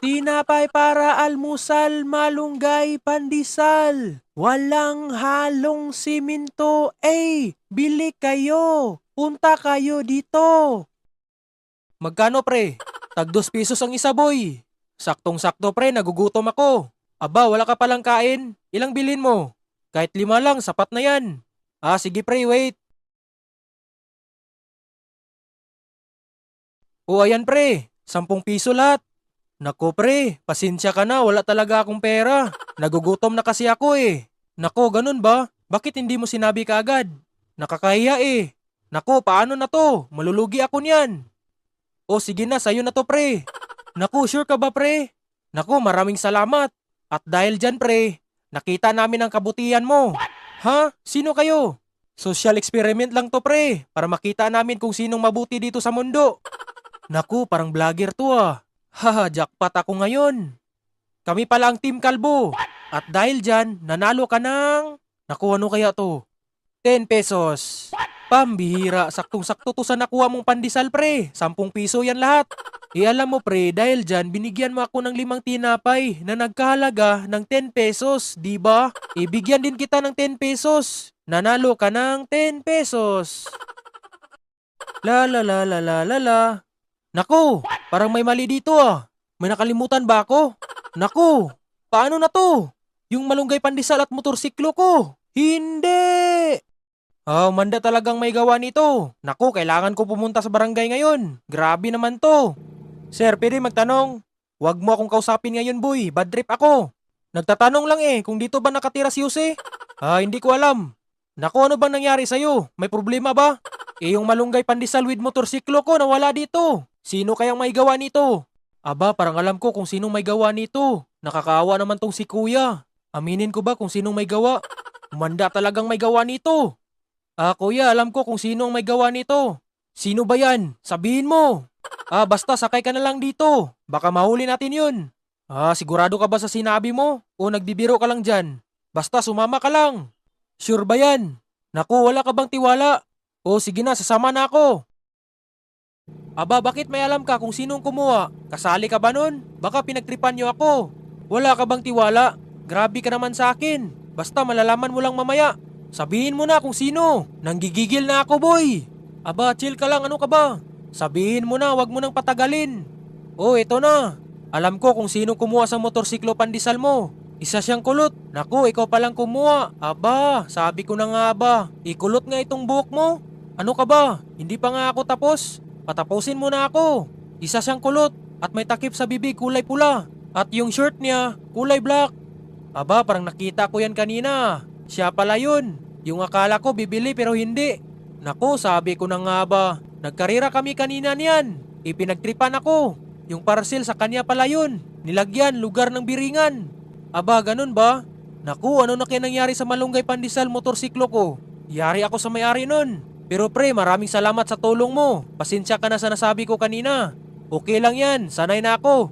Tinapay para almusal, malunggay, pandesal. Walang halong siminto. Bili kayo. Punta kayo dito. Magkano pre? Tag 2 pesos ang isa boy. Saktong-sakto pre, nagugutom ako. Aba, wala ka palang kain. Ilang bilhin mo? Kahit 5 lang, sapat na yan. Sige pre, wait. Ayan pre, 10 piso lahat. Nako pre, pasensya ka na, wala talaga akong pera. Nagugutom na kasi ako eh. Nako, ganun ba? Bakit hindi mo sinabi kaagad? Nakakahiya eh. Nako, paano na to? Malulugi ako niyan. Sige na, sayo na to pre. Naku, sure ka ba pre? Naku, maraming salamat. At dahil dyan pre, nakita namin ang kabutihan mo. Ha? Sino kayo? Social experiment lang to pre, para makita namin kung sinong mabuti dito sa mundo. Naku, parang vlogger to ah. Haha, jackpot ako ngayon. Kami pala ang Team Kalbo. At dahil dyan, nanalo ka ng... Naku, ano kaya to? 10 pesos. Pambihira, saktong-sakto to sa nakuha mong pandesal pre. 10 piso yan lahat. Alam mo pre, dahil dyan, binigyan mo ako ng 5 tinapay na nagkahalaga ng 10 pesos, di ba? Ibigyan din kita ng 10 pesos. Nanalo ka ng 10 pesos. La la la la la la la. Naku, parang may mali dito ah. May nakalimutan ba ako? Naku, paano na to? Yung malunggay pandesal at motorsiklo ko. Hindi! Manda talagang may gawa nito. Naku, kailangan ko pumunta sa barangay ngayon. Grabe naman to. Sir, pwede magtanong? Huwag mo akong kausapin ngayon boy, bad trip ako. Nagtatanong lang eh, kung dito ba nakatira si Jose? Hindi ko alam. Naku, ano bang nangyari sa'yo? May problema ba? Yung malunggay pandesal with motorsiklo ko nawala dito. Sino kayang may gawa nito? Aba, parang alam ko kung sinong may gawa nito. Nakakaawa naman tong si kuya. Aminin ko ba kung sinong may gawa? Umanda talagang may gawa nito. Kuya, alam ko kung sino ang may gawa nito. Sino ba yan? Sabihin mo. Basta sakay ka na lang dito. Baka mahuli natin yun. Sigurado ka ba sa sinabi mo? O nagbibiro ka lang dyan? Basta sumama ka lang. Sure ba yan? Naku, wala ka bang tiwala? Sige na, sasama na ako. Aba, bakit may alam ka kung sinong kumuha? Kasali ka ba nun? Baka pinagtripan niyo ako. Wala ka bang tiwala? Grabe ka naman sa akin. Basta malalaman mo lang mamaya. Sabihin mo na kung sino. Nanggigigil na ako, boy. Aba, chill ka lang, ano ka ba? Sabihin mo na, wag mo nang patagalin. Eto na. Alam ko kung sino kumuha sa motorsiklo pandesal mo. Isa siyang kulot. Naku, ikaw palang kumuha. Aba, sabi ko na nga ba. Ikulot nga itong buhok mo. Ano ka ba? Hindi pa nga ako tapos. Patapusin mo na ako. Isa siyang kulot at may takip sa bibig kulay pula. At yung shirt niya, kulay black. Aba, parang nakita ko yan kanina. Siya pala yun. Yung akala ko bibili pero hindi. Naku, sabi ko na nga ba. Nagkarira kami kanina niyan. Ipinagtripan ako. Yung parcel sa kanya pala yun. Nilagyan, lugar ng biringan. Aba, ganun ba? Naku, ano na kaya nangyari sa malunggay pandesal motorsiklo ko? Yari ako sa may-ari nun. Pero pre, maraming salamat sa tulong mo. Pasensya ka na sa nasabi ko kanina. Okay lang yan, sanay na ako.